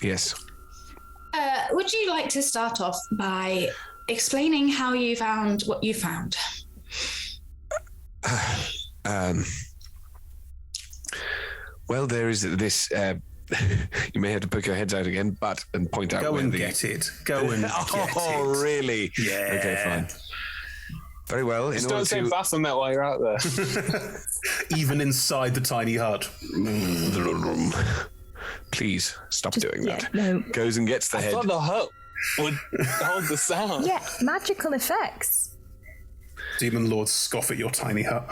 Yes. Would you like to start off by explaining how you found what you found? Well, there is this. You may have to poke your heads out again, and point out. Go where and get it. Go and get it. Oh, really? Yeah. Okay, fine. Very well. Just don't say Baphomet while you're out there. Even inside the tiny hut. Please stop doing that. No. Goes and gets the I head. thought the hut would hold the sound. Yeah, magical effects. Demon lords scoff at your tiny hut.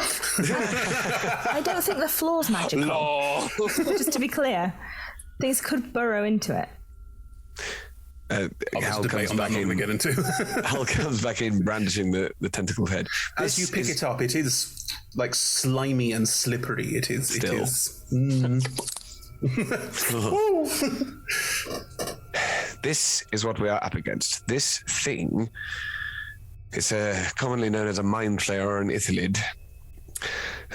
I don't think the floor's magical. No. Just to be clear, things could burrow into it. Hal comes back in. Get into. Hal comes back in, brandishing the tentacled head. As you pick it up, it is like slimy and slippery. It is. Still. It is. This is what we are up against. This thing is commonly known as a mind flayer or an ithilid,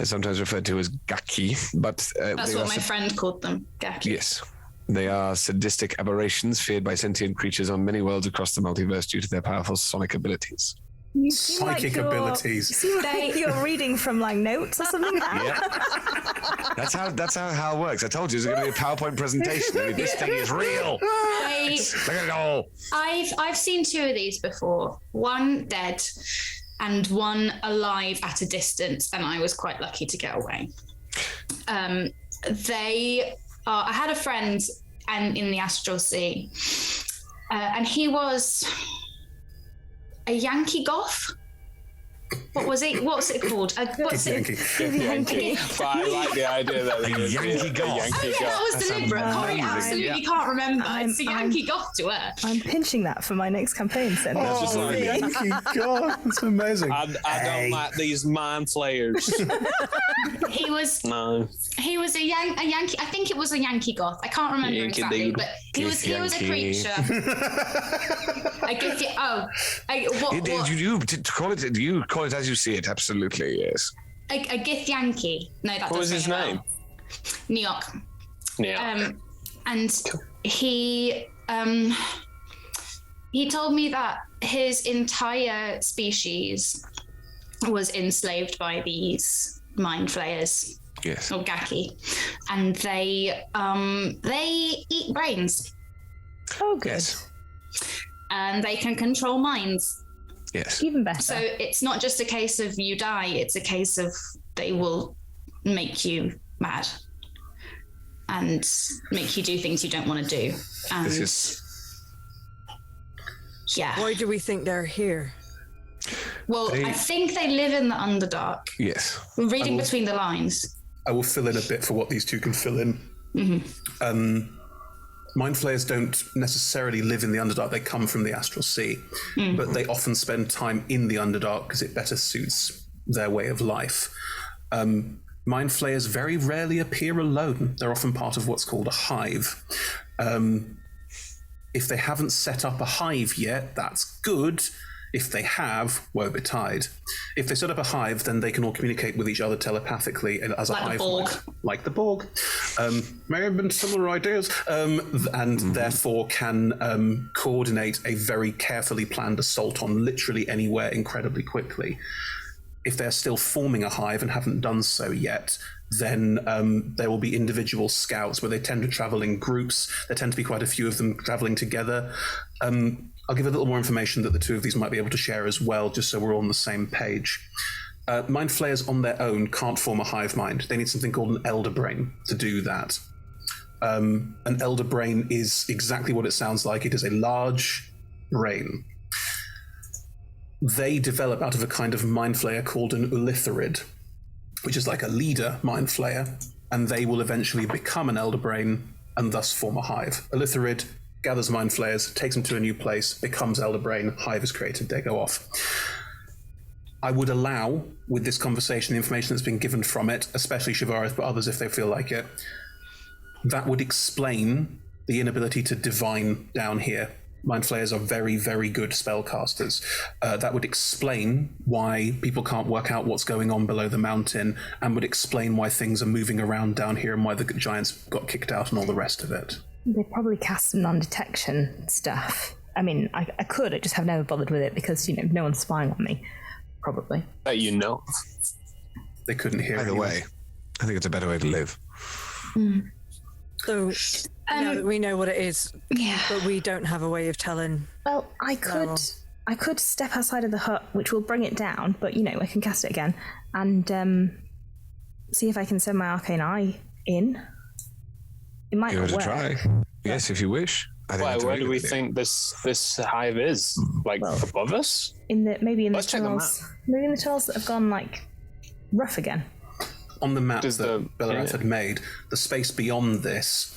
sometimes referred to as gaki. But that's what my friend called them, gaki. Yes. They are sadistic aberrations feared by sentient creatures on many worlds across the multiverse due to their powerful sonic abilities. You seem Psychic abilities. You seem like you're reading from like notes or something. Yeah. That's how Hal works. I told you it was going to be a PowerPoint presentation. I mean, this thing is real. Look at it all. I've seen two of these before. One dead and one alive at a distance, and I was quite lucky to get away. I had a friend in the Astral Sea, and he was a Yankee goth. What was it? What's it called? What's Yankee. Yankee. But I like the idea that A Yankee goth. That was deliberate. Corey amazing. absolutely can't remember. It's a Yankee goth to her. I'm pinching that for my next campaign. So Yankee God, it's amazing. I don't like these mind flayers. He was a Yankee. I think it was a Yankee goth. I can't remember Yankee exactly, dude. but he was a Yankee. creature. I guess You call it as you see it. Absolutely, yes. a Gith Yankee. No, that What was doesn't his ring a name? bell. New York. Yeah. And he told me that his entire species was enslaved by these mind flayers. Yes. Or Gaki, and they eat brains. Oh, good. Yes. And they can control minds. Yes. Even better. So it's not just a case of you die, it's a case of they will make you mad and make you do things you don't want to do. And This is yeah. Why do we think they're here? Well, I think they live in the Underdark. yes. We're reading between the lines. I will fill in a bit for what these two can fill in. Mind flayers don't necessarily live in the Underdark. They come from the Astral Sea, but they often spend time in the Underdark because it better suits their way of life. Mind flayers very rarely appear alone. They're often part of what's called a hive. If they haven't set up a hive yet, that's good. If they have, woe betide. If they set up a hive, then they can all communicate with each other telepathically and as a Like the hive. Borg. Like the Borg. May have been similar ideas. And therefore can coordinate a very carefully planned assault on literally anywhere incredibly quickly. If they're still forming a hive and haven't done so yet, then there will be individual scouts where they tend to travel in groups. There tend to be quite a few of them traveling together. I'll give a little more information that the two of these might be able to share as well, just so we're all on the same page. Mind flayers on their own can't form a hive mind. They need something called an elder brain to do that. An elder brain is exactly what it sounds like. It is a large brain. They develop out of a kind of mind flayer called an ulitharid, which is like a leader mind flayer, and they will eventually become an elder brain and thus form a hive. Ulitharid gathers mind flayers, takes them to a new place, becomes elder brain, hive is created, they go off. I would allow, with this conversation, the information that's been given from it, especially Shivarith, but others if they feel like it, that would explain the inability to divine down here. Mind flayers are very, very good spellcasters. That would explain why people can't work out what's going on below the mountain, and would explain why things are moving around down here and why the giants got kicked out and all the rest of it. They probably cast some non-detection stuff. I mean, I could, I just have never bothered with it because, no one's spying on me. Probably. That you know. They couldn't hear Either anyone. way, I think it's a better way to live. So now that we know what it is, Yeah. but we don't have a way of telling. Well, I could step outside of the hut, which will bring it down, but, I can cast it again, and see if I can send my arcane eye in. It might Give not it a work. try. Yes, if you wish. I think Why, that's a where really do we good idea. think this hive is? Like above us? Maybe in the Let's check the tunnels. Maybe in the tunnels that have gone rough again. On the map Does that the- Bellarat yeah. had made, the space beyond this,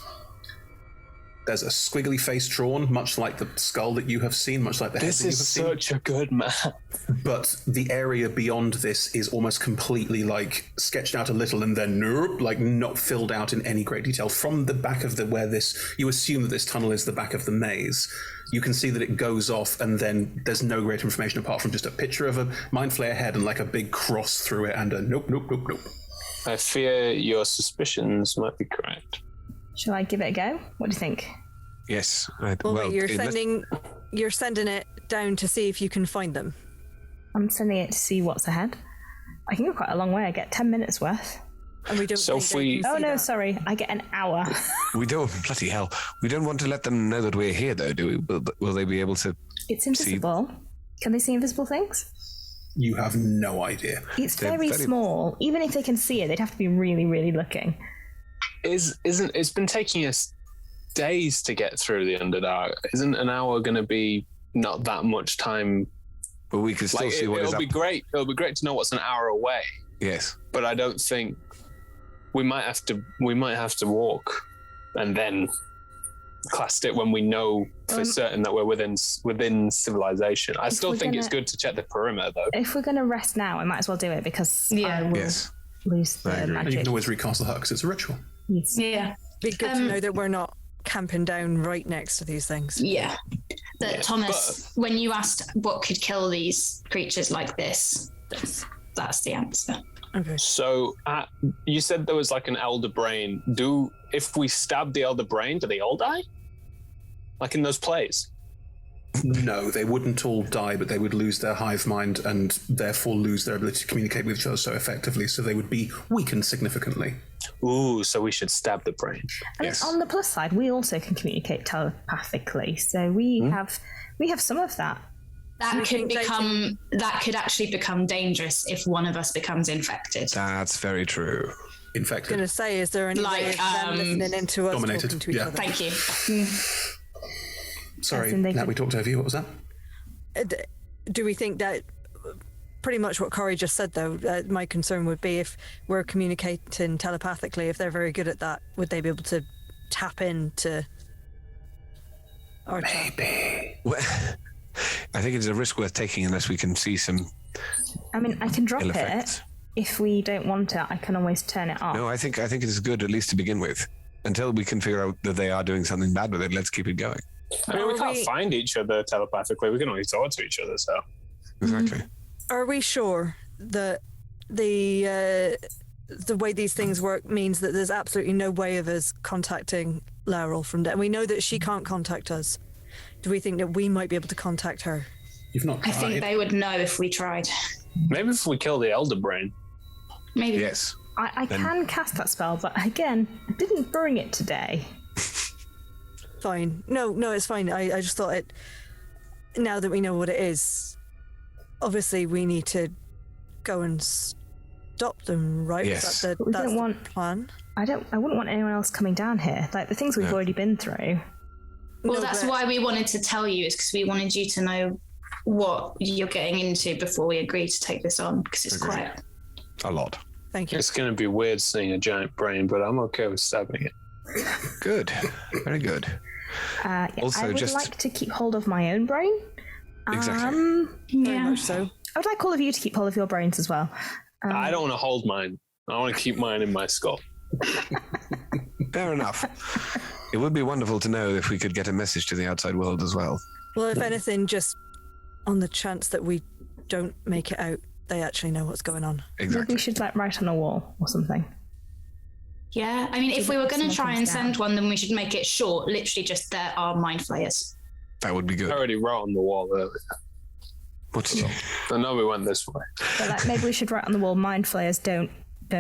there's a squiggly face drawn, much like the skull that you have seen, much like the head This that you have is seen. such a good map. But the area beyond this is almost completely sketched out a little and then not filled out in any great detail. From the back of you assume that this tunnel is the back of the maze. You can see that it goes off and then there's no great information apart from just a picture of a mind flayer head and a big cross through it and a nope. I fear your suspicions might be correct. Shall I give it a go? What do you think? Yes. Well, wait, you're unless- sending it down to see if you can find them. I'm sending it to see what's ahead. I can go quite a long way. I get 10 minutes worth. And we don't. So think if they we- can Oh see no, that. sorry. I get an hour. We don't, bloody hell. We don't want to let them know that we're here, though, do we? Will they be able to? It's invisible. Can they see invisible things? You have no idea. It's They're very very- small. Even if they can see it, they'd have to be really, really looking. It's been taking us days to get through the Underdark. Isn't an hour going to be not that much time? But we can still see what is it'll up. be great. It'll be great to know what's an hour away. Yes. But I don't think we might have to walk and then cast it when we know for certain that we're within civilization. I still think it's good to check the perimeter though. If we're going to rest now, I might as well do it because Yeah. I will Yes. lose I the agree. And you magic. can always recast the hut because it's a ritual. Yes. Yeah. Be good to know that we're not camping down right next to these things. Yeah. That Thomas, when you asked what could kill these creatures like this, that's the answer. Okay. So you said there was an elder brain. If we stab the elder brain, do they all die? Like in those plays? No, they wouldn't all die, but they would lose their hive mind and therefore lose their ability to communicate with each other so effectively, so they would be weakened significantly. Ooh, so we should stab the brain. And Yes. on the plus side, we also can communicate telepathically, so we have some of that. That could actually become dangerous if one of us becomes infected. That's very true. I was Infected. going to say, is there any way of them listening into us dominated, talking to each yeah. other? Thank you. Sorry, As in they Nat, could- we talked over you. What was that? Do we think that pretty much what Corey just said, though, my concern would be if we're communicating telepathically, if they're very good at that, would they be able to tap into our chat? Maybe. Well, I think it's a risk worth taking unless we can see some I mean, I can drop ill it. effects. If we don't want it, I can always turn it off. No, I think it is good at least to begin with. Until we can figure out that they are doing something bad with it, let's keep it going. I mean, we Are can't we- find each other telepathically. We can only talk to each other, so. Exactly. Are we sure that the way these things work means that there's absolutely no way of us contacting Laurel from there? We know that she can't contact us. Do we think that we might be able to contact her? You've not I tried. think they would know if we tried. Maybe if we kill the elder brain. Maybe. Yes. I can cast that spell, but again, I didn't bring it today. Fine. No, it's fine. I just thought it. Now that we know what it is, obviously we need to go and stop them, right? Yes. That's But we don't the want- plan. I wouldn't want anyone else coming down here. Like the things we've already been through. Well, No, that's but- why we wanted to tell you, is because we wanted you to know what you're getting into before we agree to take this on, because it's Agreed. quite. A lot. Thank you. It's going to be weird seeing a giant brain, but I'm okay with stabbing it. Good. Very good. Yeah, Also, I would just- like to keep hold of my own brain. Exactly. Very much so. I would like all of you to keep hold of your brains as well. I don't want to hold mine. I want to keep mine in my skull. Fair enough. It would be wonderful to know if we could get a message to the outside world as well. Well, if anything, just on the chance that we don't make it out, they actually know what's going on. Maybe Exactly. we should write on a wall or something. Yeah, I mean, if we were going to try and someone send comes one, then we should make it short. Literally, just there are mind flayers. That would be good. I already wrote on the wall earlier. What did you? I know we went this way. But like, maybe we should write on the wall, mind flayers don't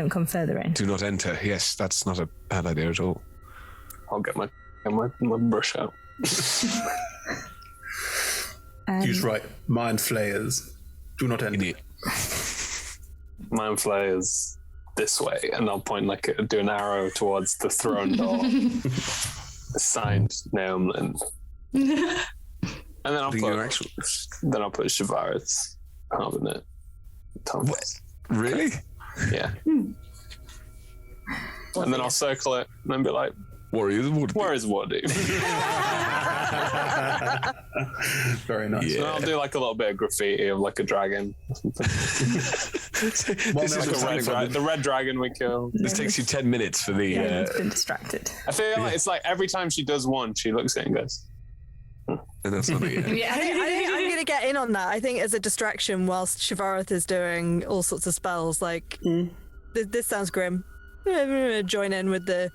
come further in. Do not enter. Yes, that's not a bad idea at all. I'll get my brush out. Use right. Mind flayers. Do not enter. Idiot. Mind flayers this way, and I'll point do an arrow towards the throne door. Signed Naomi. And then I'll put Shavaris carving it. What? Really? Yeah. And then I'll circle it and then be like, Warriors of Waterdeep. where is Waterdeep? Very nice. And I'll do like a little bit of graffiti of like a dragon. The red dragon we killed. This takes you 10 minutes for the. Yeah, it's been distracted. I feel like it's like every time she does one, she looks at it and goes, And that's not it yet. Yeah, I think I'm going to get in on that. I think as a distraction whilst Shivarath is doing all sorts of spells, like, this sounds grim. I'm going to join in with the...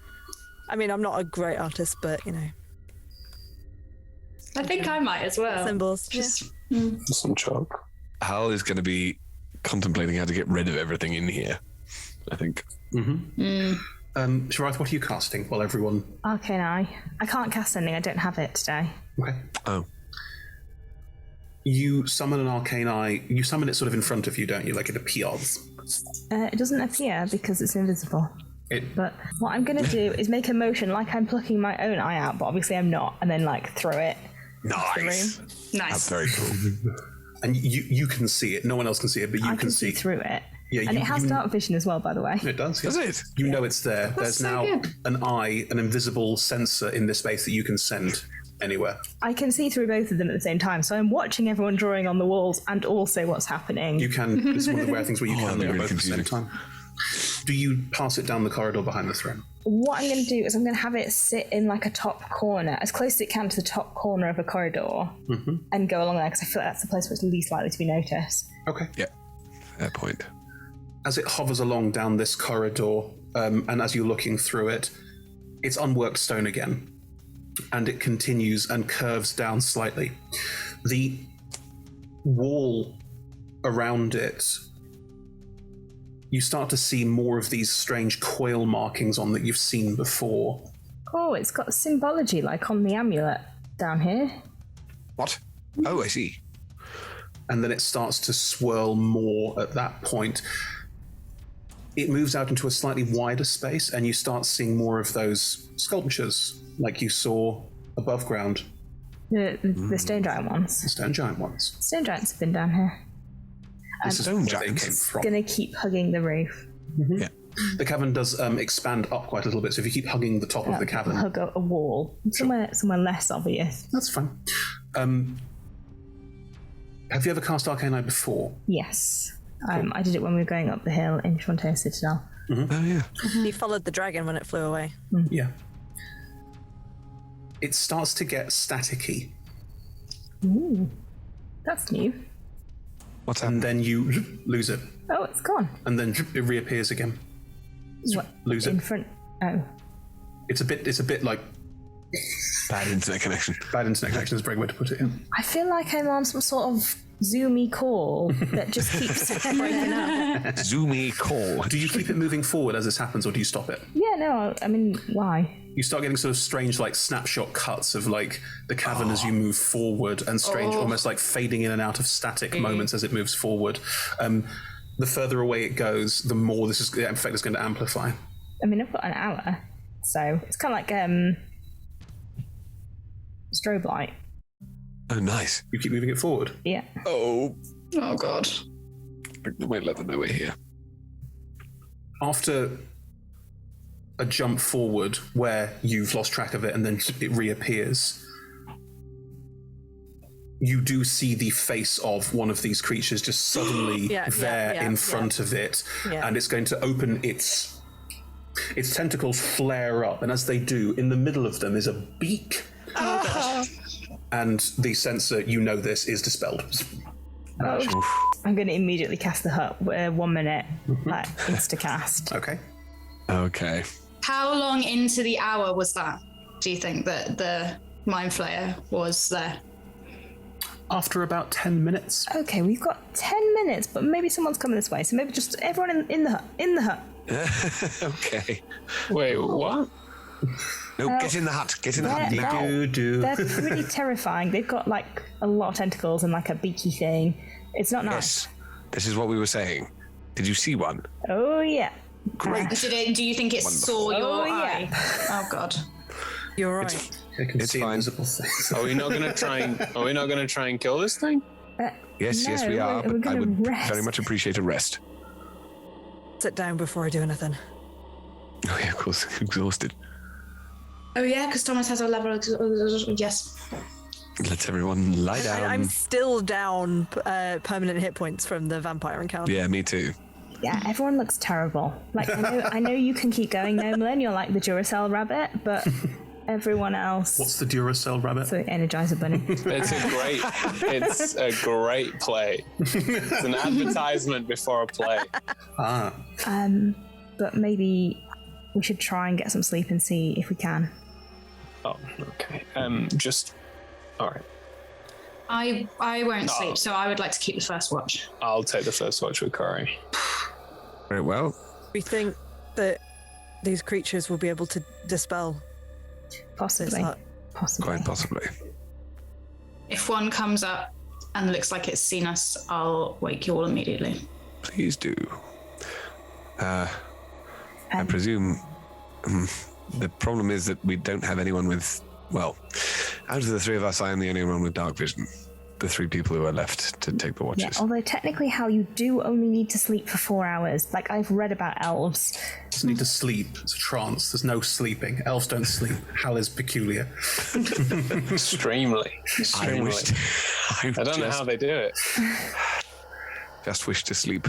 I mean, I'm not a great artist, but, you know. I think I might as well. Symbols. Just some chalk. Hal is going to be contemplating how to get rid of everything in here, I think. Sharath, what are you casting while everyone... Arcane Eye. I can't cast anything, I don't have it today. Okay. Oh. You summon an arcane eye. You summon it sort of in front of you, don't you? Like it appears. It doesn't appear because it's invisible. But what I'm going to do is make a motion like I'm plucking my own eye out, but obviously I'm not, and then like throw it. Nice. nice. That's very cool. And you can see it. No one else can see it, but you I can see through it. Yeah, and it has dark vision as well, by the way. It does. Yeah. Does it? You know it's there. There's so now good. an eye, an invisible sensor in this space that you can send anywhere. I can see through both of them at the same time, so I'm watching everyone drawing on the walls and also what's happening. You can. This is one of the rare things where you can that'd do be both at the same confusing. time. Do you pass it down the corridor behind the throne? What I'm going to do is I'm going to have it sit in like a top corner, as close as it can to the top corner of a corridor, and go along there, because I feel like that's the place where it's least likely to be noticed. Okay. Yeah. Fair point. As it hovers along down this corridor, and as you're looking through it, it's unworked stone again. And it continues and curves down slightly. The wall around it, you start to see more of these strange coil markings on that you've seen before. Oh, it's got symbology like on the amulet down here. What? Oh, I see. And then it starts to swirl more at that point. It moves out into a slightly wider space, and you start seeing more of those sculptures like you saw above ground, The stone giant ones. the stone giant ones. Stone giants have been down here. This is Stone where they giants? came from. Gonna keep hugging the roof. Yeah. The cavern does expand up quite a little bit, so if you keep hugging the top of the cavern, Hug a wall. Somewhere less obvious. that's fine. Have you ever cast Arcane Eye before? Yes. I did it when we were going up the hill in Frontier Citadel. Oh, yeah. He followed the dragon when it flew away. Yeah. It starts to get staticky, Ooh. That's new. What's and happened? then you lose it, Oh, it's gone. and then it reappears again. What? Lose In it. front. Oh. It's a bit like Bad internet connection. bad internet connection is a great way to put it. Yeah. I feel like I'm on some sort of Zoomy call that just keeps breaking up. Zoomy call. Do you keep it moving forward as this happens, or do you stop it? Yeah, no, I mean, why? You start getting sort of strange, like snapshot cuts of like the cavern as you move forward, and strange, almost like fading in and out of static moments as it moves forward. The further away it goes, the more the effect is going to amplify. I mean, I've got an hour, so it's kind of like strobe light. Oh, nice. You keep moving it forward. Yeah. Oh. Oh god. Wait, let them know we're here. After a jump forward where you've lost track of it and then it reappears, you do see the face of one of these creatures just suddenly in front of it, and it's going to open its tentacles flare up, and as they do, in the middle of them is a beak. And the sensor, you know this, is dispelled. I'm going to immediately cast the hut. 1 minute, like insta cast. Okay. Okay. How long into the hour was that? Do you think that the Mind Flayer was there? After about 10 minutes. Okay, we've got 10 minutes, but maybe someone's coming this way, so maybe just everyone in the hut. In the hut. Okay. Wait, what? No, get in the hut. Get in the hut now. They're pretty terrifying. They've got like a lot of tentacles and like a beaky thing. It's not nice. Yes. This is what we were saying. Did you see one? Oh yeah. Great. Do you think it saw your eye? Yeah. Oh god. You're right. I can It's see fine. invisible things. Are we not going to try and? Are we not going to try and kill this thing? Yes, No, we are. we're But I gonna would rest. very much appreciate a rest. Sit down before I do anything. Oh yeah, of course. Exhausted. Oh yeah, because Thomas has a level. Yes. Let's everyone lie down. I'm still down permanent hit points from the vampire encounter. Yeah, me too. Yeah, everyone looks terrible. Like I know you can keep going, Nomelin. You're like the Duracell rabbit, but everyone else. What's the Duracell rabbit? So Energizer Bunny. It's a great play. It's an advertisement before a play. But maybe we should try and get some sleep and see if we can. Oh, okay. Just all right. I won't sleep, so I would like to keep the first watch. I'll take the first watch with Corey. Very well. We think that these creatures will be able to dispel. Possibly. Is that- Possibly. Quite possibly. If one comes up and looks like it's seen us, I'll wake you all immediately. Please do. I presume the problem is that we don't have anyone with, well, out of the three of us, I am the only one with dark vision. The three people who are left to take the Yeah, watches. although technically how you do only need to sleep for 4 hours. Like I've read about elves. Just need to sleep. It's a trance. There's no sleeping. Elves don't sleep. Hal is peculiar. Extremely. I don't know how they do it. just wish to sleep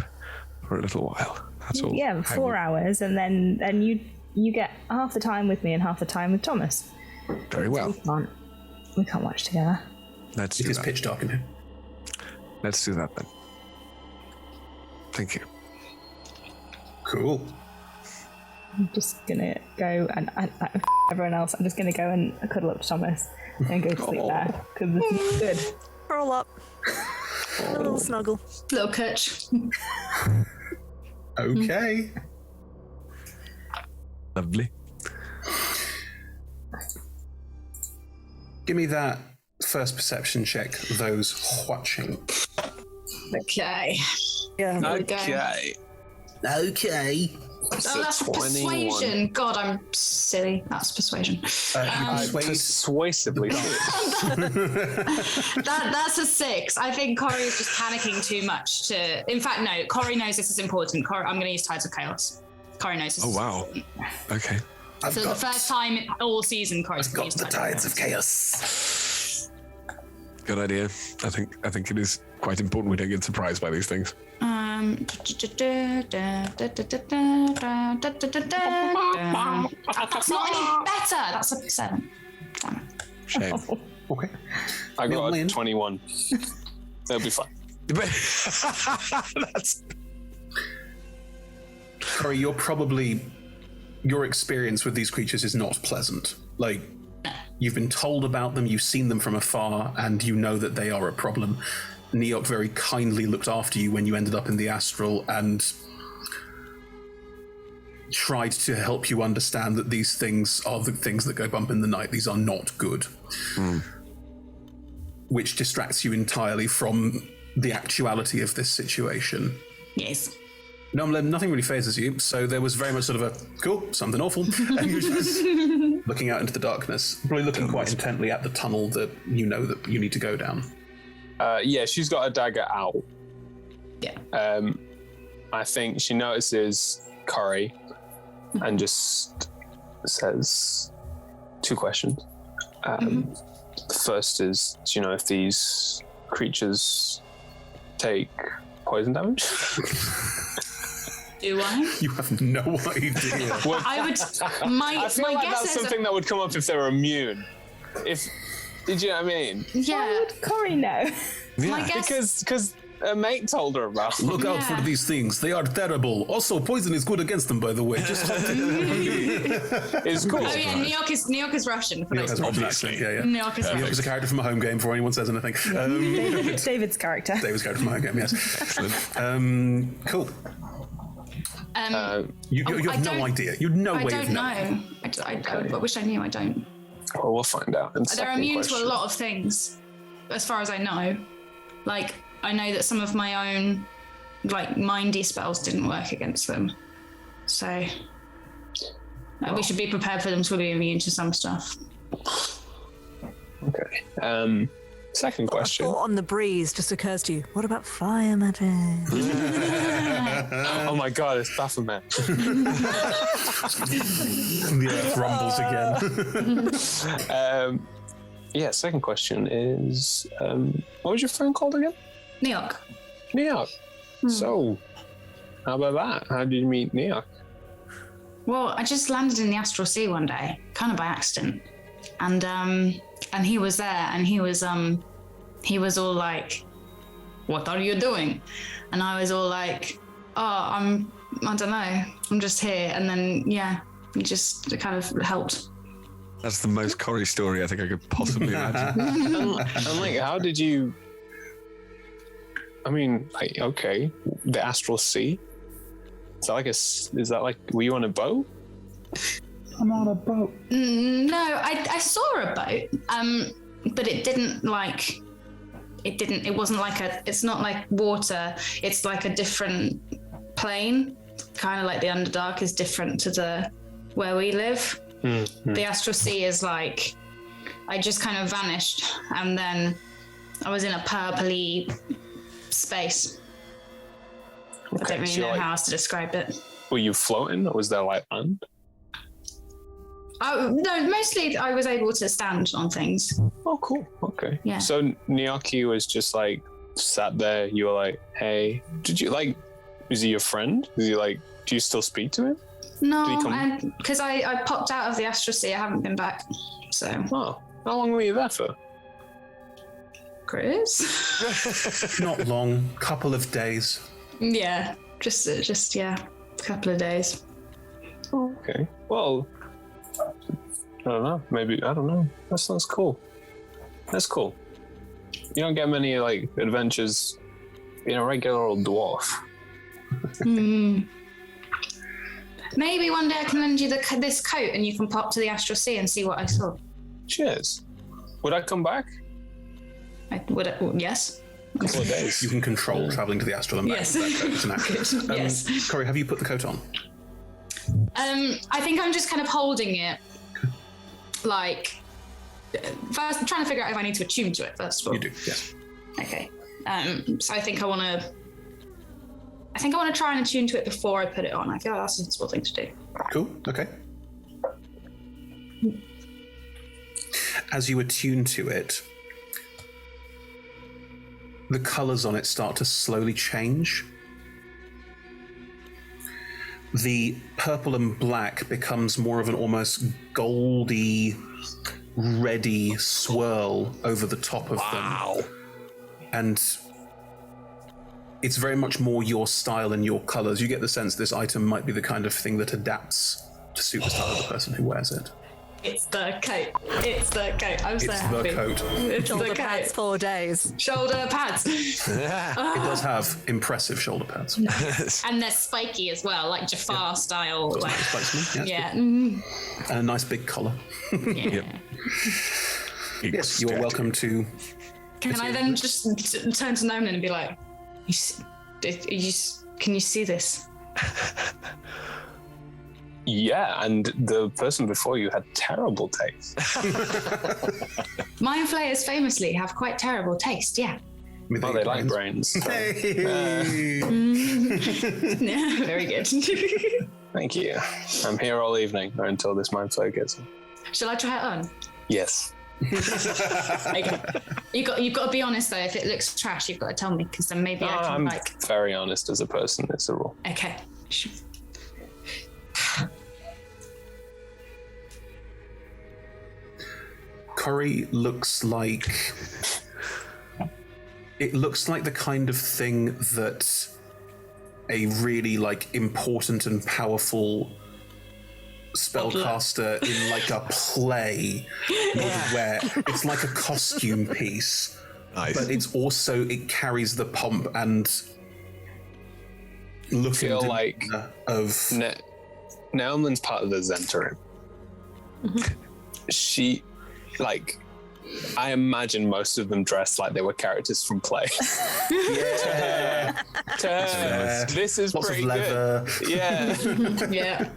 for a little while. That's all. Yeah, 4 hours, and then you get half the time with me and half the time with Thomas. Very well. We can't watch together. Let's It do is that. pitch dark in here. Let's do that then. Thank you. Cool. I'm just gonna go and everyone else. I'm just gonna go and cuddle up to Thomas and go to sleep there because this is good. Curl up. A little snuggle. Little catch. Okay. Lovely. Give me that first perception check, those watching. Okay. Yeah. There we go. Okay. Okay. Oh, that's persuasion. God, I'm silly. That's persuasion. Persuasively. That's a 6. I think Corey is just panicking too much to. In fact, no. Corey knows this is important. Corey, I'm going to use Tides of Chaos. Corey knows this. Oh, wow. Okay. So the first time all season, Corey's I've got the tides of chaos. Good idea. I think it is quite important we don't get surprised by these things. That's not any better. That's a 7. Damn it. Shame. Okay. I got a Million. 21. It'll be fine. That's Corey, your experience with these creatures is not pleasant. Like, you've been told about them, you've seen them from afar, and you know that they are a problem. Neok very kindly looked after you when you ended up in the astral and tried to help you understand that these things are the things that go bump in the night. These are not good. Which distracts you entirely from the actuality of this situation. Yes. No, nothing really phases you, so there was very much sort of a, cool, something awful, and you're just looking out into the darkness, probably looking quite intently at the tunnel that you know that you need to go down. Yeah, she's got a dagger out. Yeah. I think she notices Corey and just says 2 questions. The first is, do you know if these creatures take poison damage? Do I? You have no idea. I would. I feel My like guess that's is something that would come up if they were immune. Did you know what I mean? yeah. How would Corey know? My guess. Because a mate told her about. Look out for these things. They are terrible. Also, poison is good against them, by the way. Just It's cool. Oh yeah, Neok is Russian. For Neok those has Russian accent. Yeah. Neok is Neok Russian. is a character from a home game before anyone says anything. David's character. David's character from a home game. Yes. Excellent. Cool. You have no idea. You'd no way of knowing. I don't know. I wish I knew. I don't. Well, we'll find out. They're immune to a lot of things, as far as I know. Like, I know that some of my own, like, mindy spells didn't work against them. So, we should be prepared for them to be immune to some stuff. Okay. Second question. Thought on the breeze just occurs to you. What about fire magic? Oh my god, it's Baphomet. The earth rumbles again. Yeah, second question is, what was your friend called again? Neok. Neok. So, how about that? How did you meet Neok? Well, I just landed in the Astral Sea one day, kind of by accident. And he was there, and he was all like, "What are you doing?" And I was all like, "Oh, I don't know, I'm just here." And then, yeah, he just kind of helped. That's the most Corey story I think I could possibly imagine. I'm like, how did you? I mean, like, okay, the Astral Sea. Is that like? Were you on a boat? I'm on a boat. No, I saw a boat, but it didn't like. It wasn't like it's not like water. It's like a different plane. Kind of like the Underdark is different to where we live. Mm-hmm. The Astral Sea is like, I just kind of vanished, and then I was in a purpley space. Okay, I don't really know how else to describe it. Were you floating, or was there like land? No, mostly I was able to stand on things. Oh, cool. Okay. Yeah. So Niyaki was just like sat there. You were like, "Hey, did you like? Is he your friend? Is he like? Do you still speak to him?" No, because I popped out of the Astral Sea. I haven't been back. So. Oh, how long were you there for? Chris? Not long. Couple of days. Yeah, just a couple of days. Oh, okay. Well, I don't know. Maybe I don't know. That sounds cool. That's cool. You don't get many like adventures being a regular old dwarf. Maybe one day I can lend you this coat and you can pop to the Astral Sea and see what I saw. Cheers. Would I come back? Yes. Couple of days. You can control travelling to the Astral and back. Yes. With that coat. It's an action. Yes. Corey, have you put the coat on? I think I'm just kind of holding it, like, first I'm trying to figure out if I need to attune to it first of all. You do, yes. Okay. So I think I want to try and attune to it before I put it on. I feel like that's a sensible thing to do. Cool. Okay. As you attune to it, the colours on it start to slowly change. The purple and black becomes more of an almost goldy, reddy swirl over the top of them. And it's very much more your style and your colours. You get the sense this item might be the kind of thing that adapts to suit the style of the person who wears it. It's the coat. It's the coat. I'm so happy. It's the coat. It's Shoulder the pads, coat. 4 days. Shoulder pads. It does have impressive shoulder pads. And they're spiky as well, like Jafar style. Got some Like, spokesman, yeah. And a nice big collar. Yeah. Yes, you are welcome to. Can I then just turn to Nolan and be like, can you see this? Yeah, and the person before you had terrible taste. Mind flayers famously have quite terrible taste, yeah. Oh, they like brains. So, Hey! Yeah, very good. thank you. I'm here all evening or until this mind flayer gets in. Shall I try it on? Yes. Okay. You've got to be honest though. If it looks trash, you've got to tell me because then maybe I can I'm like. very honest as a person. It's a rule. Okay. Corey looks like it looks like the kind of thing that a really important and powerful spellcaster in a play would wear. It's like a costume piece, Nice. but it's also, it carries the pomp and look feel and like demeanor of Naomi's part of the Zentarim. She, I imagine most of them dressed like they were characters from play. yeah, To her, this is lots of pretty leather. good. Yeah. Yeah.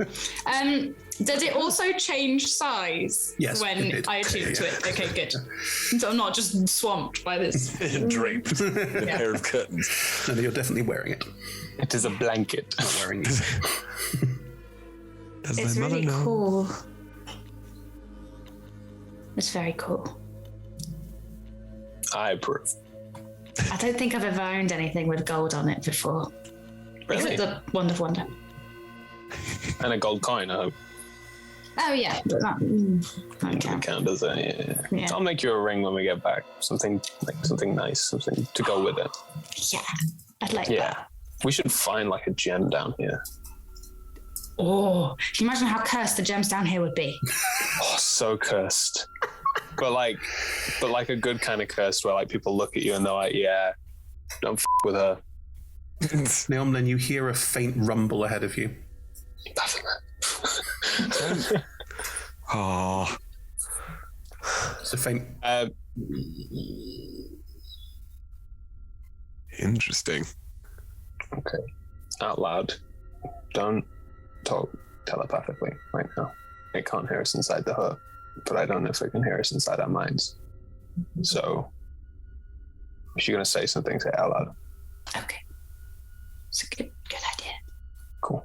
Did it also change size Yes, when it did. I attuned to it? Okay, good. So I'm not just swamped by this. Draped in a pair of curtains. No, you're definitely wearing it. It is a blanket. Not wearing it. Does It's my mother really know? cool. It's very cool. I approve. I don't think I've ever owned anything with gold on it before. Really? Except the Wand of Wonder. And a gold coin, I hope. Oh yeah, but that Doesn't count. count, does it? Yeah. Yeah. I'll make you a ring when we get back. Something nice, something to go with it. Yeah, I'd like Yeah. that. We should find a gem down here. Oh, can you imagine how cursed the gems down here would be? Oh, so cursed. but like a good kind of cursed where people look at you and they're like, yeah, don't with her. Neomlen, you hear a faint rumble ahead of you. Oh, It's a faint. interesting. Okay. Out loud. Don't talk telepathically right now. It can't hear us inside the hut, but I don't know if it can hear us inside our minds. So, if you're going to say something, say it out loud. Okay, it's a good idea. Cool.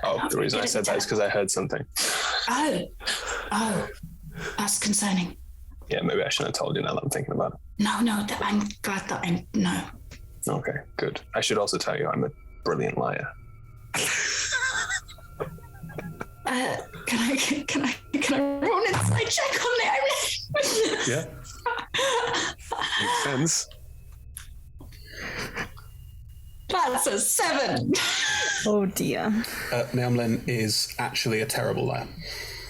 Oh, the reason I said that is because I heard something. Oh, that's concerning. Yeah, maybe I shouldn't have told you now that I'm thinking about it. No, I'm glad that no. Okay, good. I should also tell you I'm a brilliant liar. Can I roll an insight check on it? Yeah. Makes sense. That's a 7. Oh dear. Neomlen is actually a terrible liar.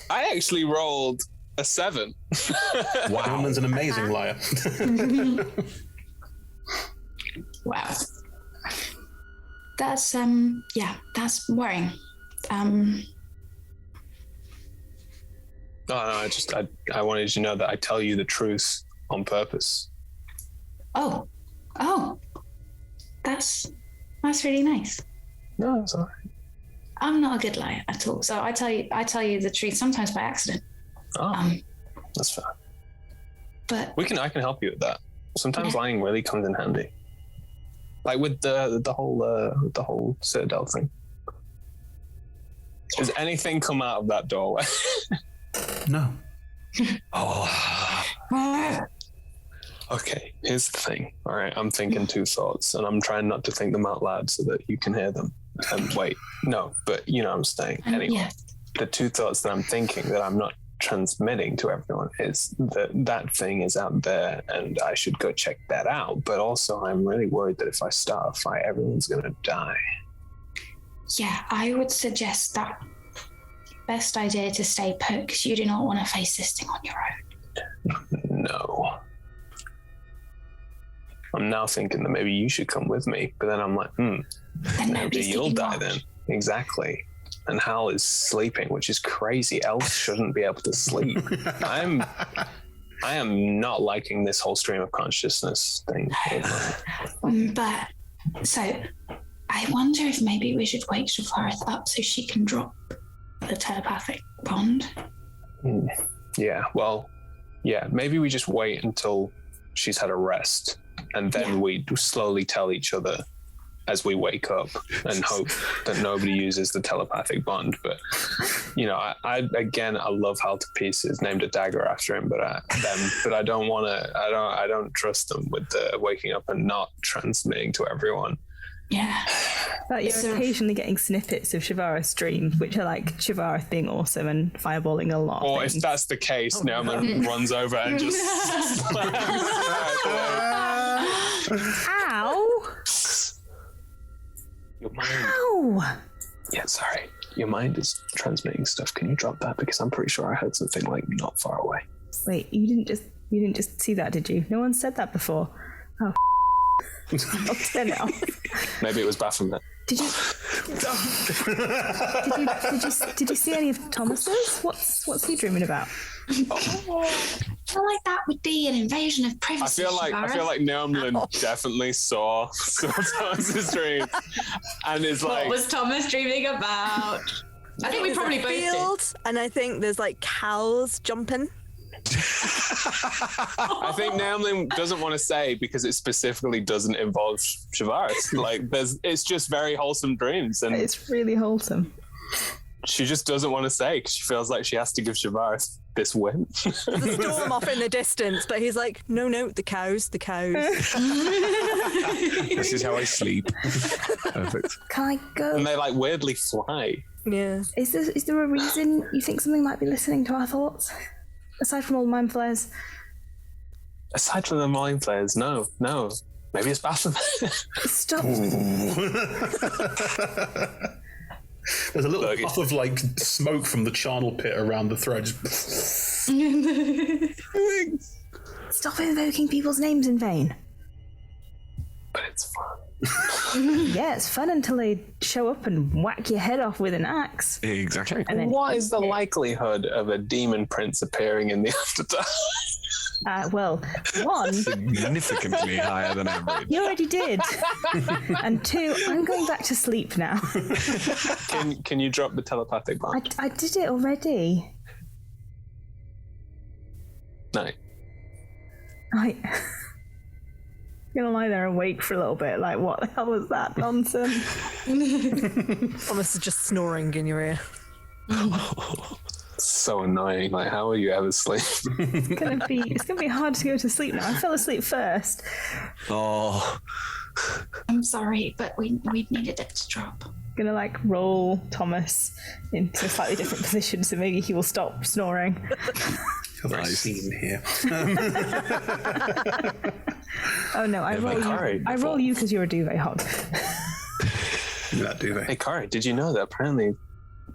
I actually rolled a 7. Wow. Neomlen's an amazing liar. Wow. That's that's worrying. No, I wanted you to know that I tell you the truth on purpose. Oh, that's really nice. No, it's all right. I'm not a good liar at all, so I tell you the truth sometimes by accident. Oh, that's fair. But I can help you with that. Sometimes lying really comes in handy. Like with the whole Citadel thing. Does anything come out of that doorway? No. Oh, Okay, here's the thing. All right, I'm thinking 2 thoughts, and I'm trying not to think them out loud so that you can hear them. And wait, no, but you know what I'm saying. Anyway, yeah. the 2 thoughts that I'm thinking that I'm not transmitting to everyone is that thing is out there, and I should go check that out. But also, I'm really worried that if I start a fight, everyone's going to die. Yeah, I would suggest that best idea to stay put because you do not want to face this thing on your own. No. I'm now thinking that maybe you should come with me, but then I'm like, Then maybe nobody's you'll keeping die watch. then. Exactly. And Hal is sleeping, which is crazy. Elves shouldn't be able to sleep. I am not liking this whole stream of consciousness thing. But so I wonder if maybe we should wake Shafareth up so she can drop the telepathic bond. Yeah, well, yeah, maybe we just wait until she's had a rest, and then we slowly tell each other as we wake up and hope that nobody uses the telepathic bond. But you know, I love Hal to pieces, named a dagger after him, but I don't trust them with the waking up and not transmitting to everyone. Yeah. But you're occasionally getting snippets of Shivara's dreams, which are like Shivara being awesome and fireballing a lot. Or of if things. that's the case, now runs over and just Ow! Your mind. Ow! Yeah, sorry. Your mind is transmitting stuff. Can you drop that? Because I'm pretty sure I heard something like not far away. Wait, you didn't just see that, did you? No one said that before. Oh, I'll turn it off. Maybe it was Baphomet. Did you see any of Thomas's? What's he dreaming about? I feel like that would be an invasion of privacy. I feel like Neomlin definitely saw Thomas's dream, and is like, what was Thomas dreaming about? I think we probably both did. Field, and I think there's like cows jumping. I think Neomlin doesn't want to say because it specifically doesn't involve Shavaris. Like, it's just very wholesome dreams, and It's really wholesome. she just doesn't want to say because she feels like she has to give Shavaris this win. The storm off in the distance, but he's like, no, the cows. This is how I sleep. Perfect. Can I go? And they like weirdly fly. Yeah. Is there a reason you think something might be listening to our thoughts? Aside from all the mind flares? Aside from the mind flares, no. Maybe it's Baphomet. Stop. There's a little puff of like smoke from the charnel pit around the throat. Stop invoking people's names in vain. But it's fun. Yeah, it's fun until they show up and whack your head off with an axe. Exactly. And then, What is the likelihood of a demon prince appearing in the aftertime? well, one, Significantly higher than average. you already did. And two, I'm going back to sleep now. Can you drop the telepathic bomb? I did it already. No. I'm gonna lie there awake for a little bit, like, what the hell was that nonsense? Thomas is just snoring in your ear. So annoying. Like, how are you ever asleep? It's gonna be hard to go to sleep now. I fell asleep first. Oh, I'm sorry, but we needed it to drop. Gonna like roll Thomas into a slightly different position so maybe he will stop snoring. Feel very seen here. Oh no, I roll Kari, you. I roll you because you're a duvet hog. That duvet. Hey, Kari, did you know that apparently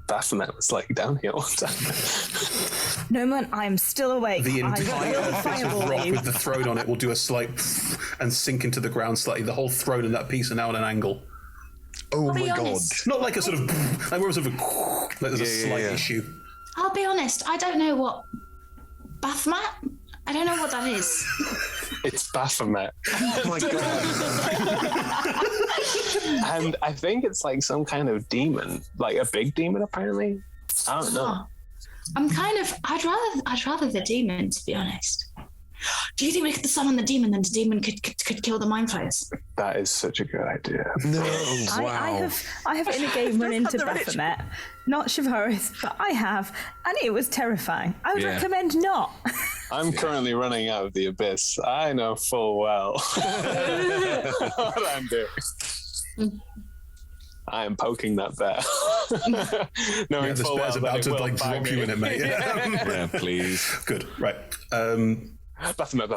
Baphomet was like down here all the time? No man, I am still awake. The I entire will bit of fireball rock you. with the throne on it will do a slight and sink into the ground slightly. The whole throne and that piece are now at an angle. oh be my god. honest. Not like a sort of like we're sort of like there's a Yeah, slight yeah. issue. I'll be honest, I don't know what Baphomet? I don't know what that is. It's Baphomet. Oh my god. And I think it's like some kind of demon, like a big demon apparently. I don't know. I'd rather the demon, to be honest. Do you think we could summon the demon, then the demon could kill the mind flayers? That is such a good idea. No, I wow. have in a game run into the rich- Baphomet, not Shavaris, but I have, and it was terrifying. I would Yeah. recommend not. I'm currently running out of the abyss. I know full well what I'm doing. I am poking that bear. Knowing Yeah, this full bear's well about that to it will like bite drop me. you in it, mate. Yeah. Yeah, please. Good. Right. Baphomet.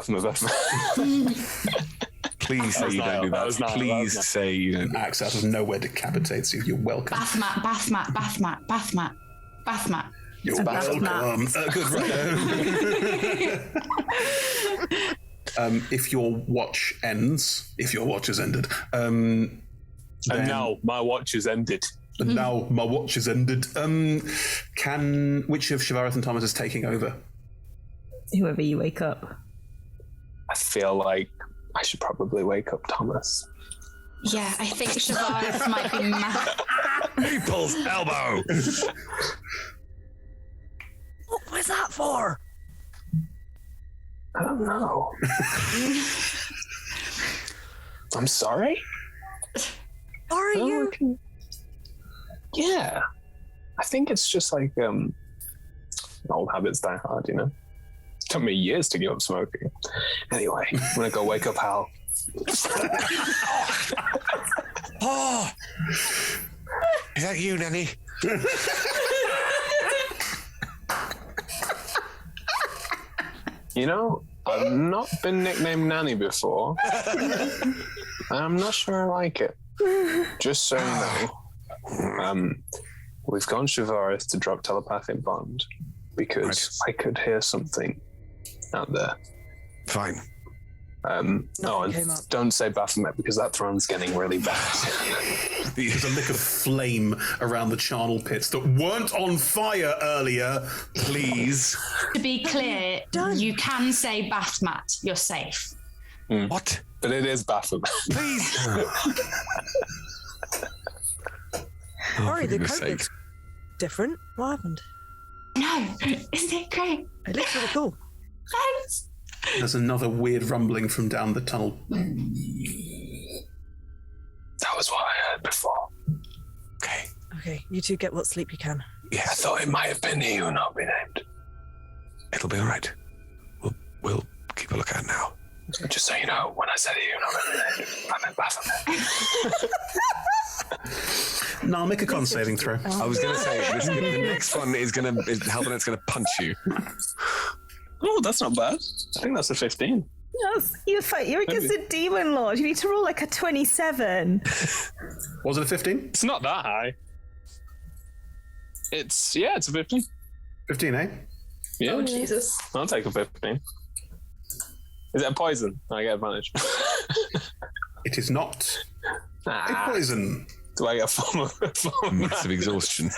Please say you don't do That was that. not- Please that was say you don't do that. Axe out of nowhere decapitates you. You're welcome. Baphomet. You're welcome. Good. Right. If your watch ends, if your watch has ended, And then- now my watch is ended. and now my watch has ended. Which of Shavaris and Thomas is taking over? Whoever you wake up. I feel like I should probably wake up Thomas. Yeah, I think Shavaris might be mad. People's elbow. What was that for? I don't know. I'm sorry? Are you? Yeah. I think it's just like old habits die hard, you know? It took me years to give up smoking. Anyway, I'm gonna go wake up Hal. Oh! Is that you, Nanny? You know, I've not been nicknamed Nanny before. And I'm not sure I like it. Just so you know, we've gone Chivalrous to drop telepathic bond because I could hear something out there. Fine. And don't say Baphomet because that throne's getting really bad. There's a lick of flame around the charnel pits that weren't on fire earlier. Please. To be clear, you can say Bathmat. You're safe. What? But it is Baphomet. Please. Sorry, the goodness coat looks different. What happened? No, isn't it great? It looks really cool. Thanks. There's another weird rumbling from down the tunnel. That was what I heard before. Okay. Okay, you two get what sleep you can. Yes. I thought it might have been you, not be named. It'll be all right. We'll keep a lookout now. Just so you know, when I said you, not be named, I meant Baphomet. No, I'll make a con saving throw. I was going to say, the next one is Halbernet's going to punch you. Oh, that's not bad. I think that's a 15. Yes, you're against a demon lord. You need to roll like a 27. Was it a 15? It's not that high. It's a 15. 15, eh? Yeah. Oh, Jesus. I'll take a 15. Is it a poison? I get advantage. It is not a poison. Do I get a form of Massive exhaustion.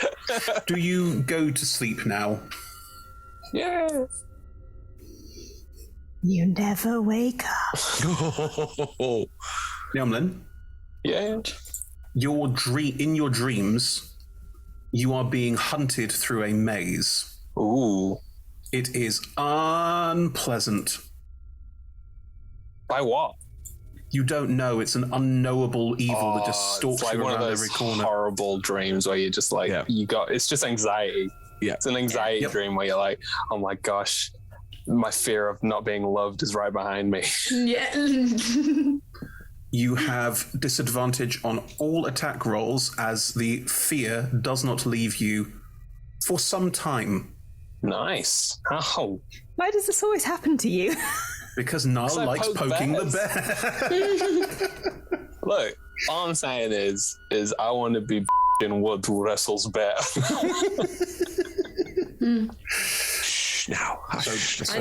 Do you go to sleep now? Yeah. You never wake up. Yumlin, Yeah. in your dreams, you are being hunted through a maze. Ooh. It is unpleasant. By what? You don't know. It's an unknowable evil that just stalks It's like you one of around those every corner. horrible dreams where you're just like, it's just anxiety. Yeah. It's an anxiety dream where you're like, oh my gosh, my fear of not being loved is right behind me. Yeah. You have disadvantage on all attack rolls as the fear does not leave you for some time. Nice. How? Why does this always happen to you? Because Niall likes poking the bear. Look, all I'm saying is I want to be in wood who wrestles bear. Now. I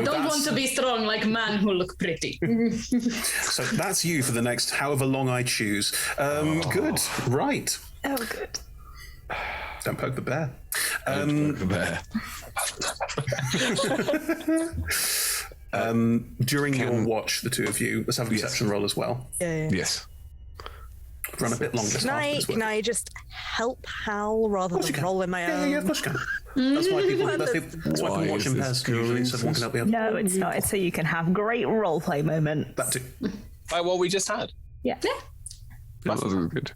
don't want to be strong like man who look pretty. So that's you for the next however long I choose. Good. Right. Oh, good. Don't poke the bear. The bear. During your watch, the two of you, let's have a perception roll as well. Yeah. Yes. Run a bit longer. Can I just help Hal rather than roll in my own? Yeah, of course you can. That's why people watch in pairs usually, so one can help the other. No, it's not. It's so you can have great roleplay moment. That too. Like what we just had. Yeah. That was good.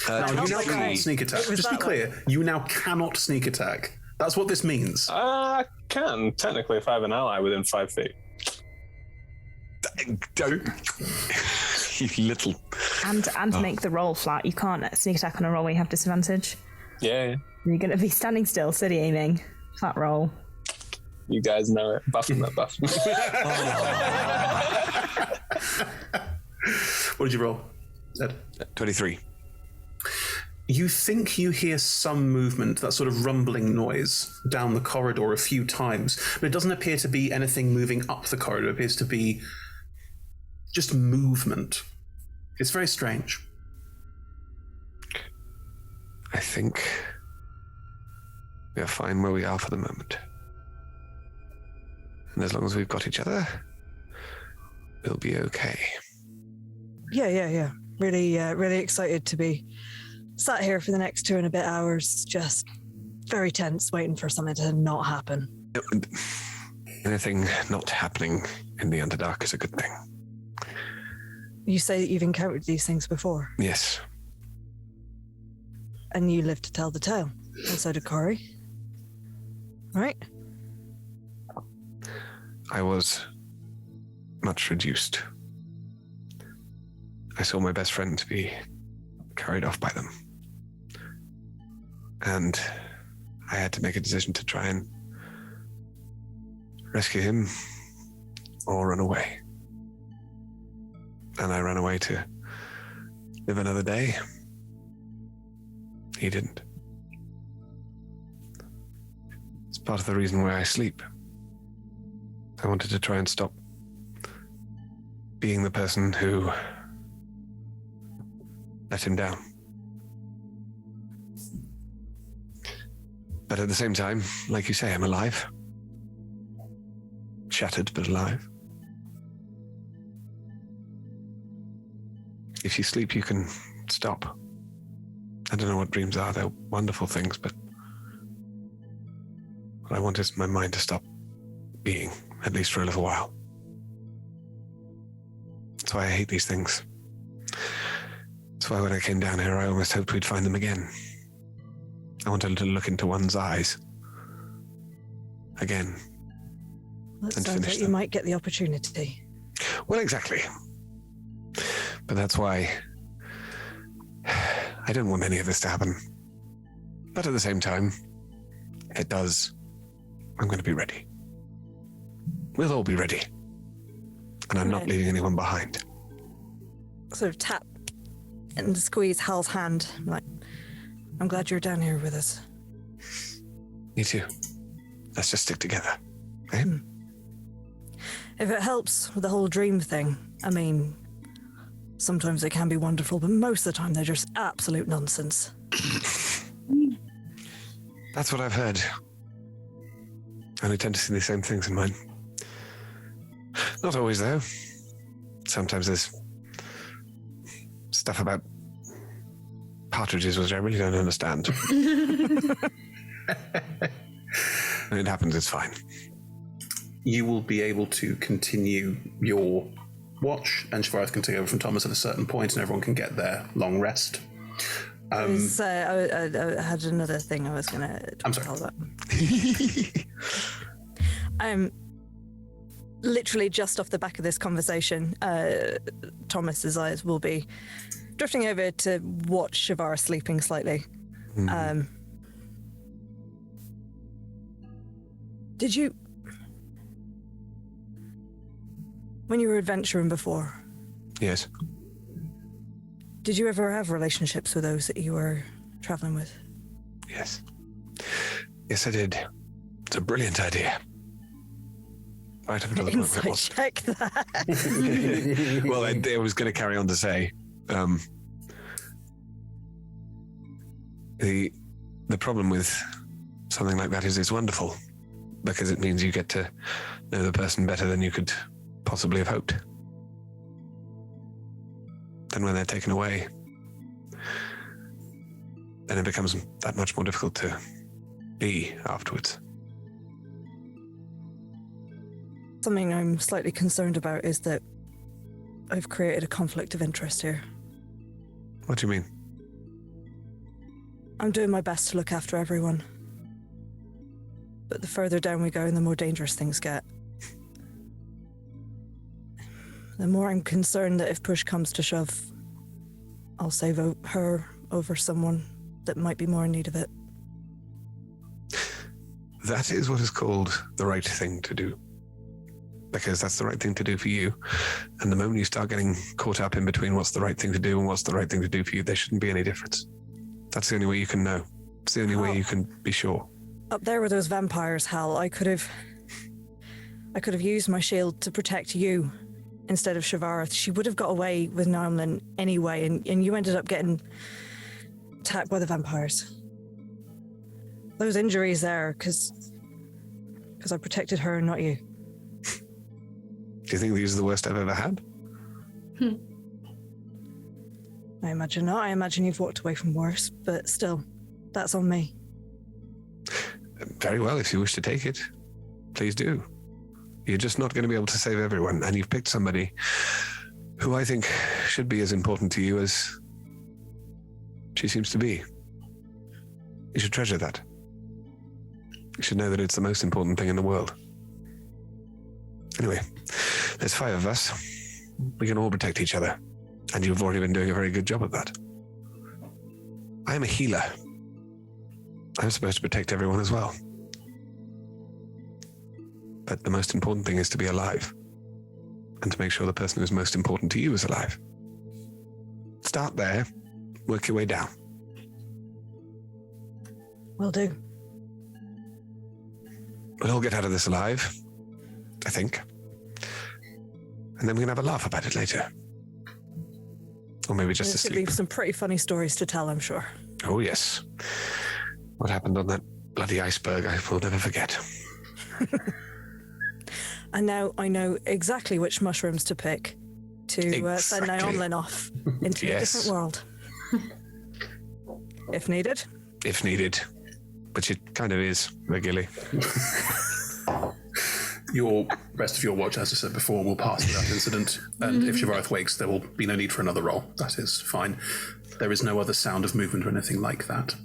Now, you now can't sneak attack. Just be clear, you now cannot sneak attack. That's what this means. I can, technically, if I have an ally within 5 feet. Don't. You little. And make the roll flat. You can't sneak attack on a roll where you have disadvantage. Yeah. You're going to be standing still, steady aiming, flat roll. You guys know it. Buffing that buff. What did you roll, Ed? 23. You think you hear some movement, that sort of rumbling noise, down the corridor a few times, but it doesn't appear to be anything moving up the corridor. It appears to be just movement. It's very strange. I think we are fine where we are for the moment. And as long as we've got each other, we'll be okay. Yeah. Really excited to be sat here for the next 2 and a bit hours, just very tense, waiting for something to not happen. Anything not happening in the Underdark is a good thing. You say that you've encountered these things before, Yes. and you live to tell the tale, and so did Corey. Right? I was much reduced. I saw my best friend be carried off by them. And I had to make a decision to try and rescue him or run away. And I ran away to live another day. He didn't. It's part of the reason why I sleep. I wanted to try and stop being the person who let him down. But at the same time, like you say, I'm alive. Shattered, but alive. If you sleep, you can stop. I don't know what dreams are. They're wonderful things, but what I want is my mind to stop being, at least for a little while. That's why I hate these things. That's why when I came down here, I almost hoped we'd find them again. I wanted to look into one's eyes again. That and sounds finish like you them. might get the opportunity. Well, exactly. But that's why I don't want any of this to happen. But at the same time, if it does, I'm going to be ready. We'll all be ready. And I'm not Right. leaving anyone behind. Sort of tap and squeeze Hal's hand. Like, I'm glad you're down here with us. Me too. Let's just stick together. Okay? If it helps with the whole dream thing, I mean, sometimes they can be wonderful, but most of the time they're just absolute nonsense. That's what I've heard. And I tend to see the same things in mine. Not always, though. Sometimes there's stuff about partridges which I really don't understand. When it happens, it's fine. You will be able to continue your watch, and Shvareth can take over from Thomas at a certain point, and everyone can get their long rest. I had another thing I was going to I'm sorry. talk about. Literally just off the back of this conversation, Thomas's eyes will be drifting over to watch Shavara sleeping slightly. Did you, when you were adventuring before, Yes. did you ever have relationships with those that you were traveling with? Yes. Yes, I did. It's a brilliant idea. Right up until the point where it Insight was. check that. Well, I was going to carry on to say, the problem with something like that is it's wonderful because it means you get to know the person better than you could possibly have hoped. Then when they're taken away, then it becomes that much more difficult to be afterwards. Something I'm slightly concerned about is that I've created a conflict of interest here. What do you mean? I'm doing my best to look after everyone. But the further down we go and the more dangerous things get. The more I'm concerned that if push comes to shove, I'll save her over someone that might be more in need of it. That is what is called the right thing to do. Because that's the right thing to do for you. And the moment you start getting caught up in between what's the right thing to do and what's the right thing to do for you, there shouldn't be any difference. That's the only way you can know. It's the only way you can be sure. Up there with those vampires, Hal, I could have used my shield to protect you instead of Shavarath. She would have got away with Naumlin anyway, and you ended up getting attacked by the vampires. Those injuries there, because I protected her and not you. Do you think these are the worst I've ever had? I imagine not. I imagine you've walked away from worse, but still, that's on me. Very well, if you wish to take it, please do. You're just not going to be able to save everyone, and you've picked somebody who I think should be as important to you as she seems to be. You should treasure that. You should know that it's the most important thing in the world. Anyway, there's 5 of us. We can all protect each other, and you've already been doing a very good job of that. I'm a healer. I'm supposed to protect everyone as well. But the most important thing is to be alive. And to make sure the person who's most important to you is alive. Start there, work your way down. Will do. We'll all get out of this alive, I think. And then we can have a laugh about it later. Or maybe just There's to going to sleep. be some pretty funny stories to tell, I'm sure. Oh, yes. What happened on that bloody iceberg, I will never forget. And now I know exactly which mushrooms to pick to send Exactly. Naomlin off into a Yes. different world. If needed. If needed. Which it kind of is, regularly. Your rest of your watch, as I said before, will pass without incident. And if Shivareth wakes, there will be no need for another roll. That is fine. There is no other sound of movement or anything like that.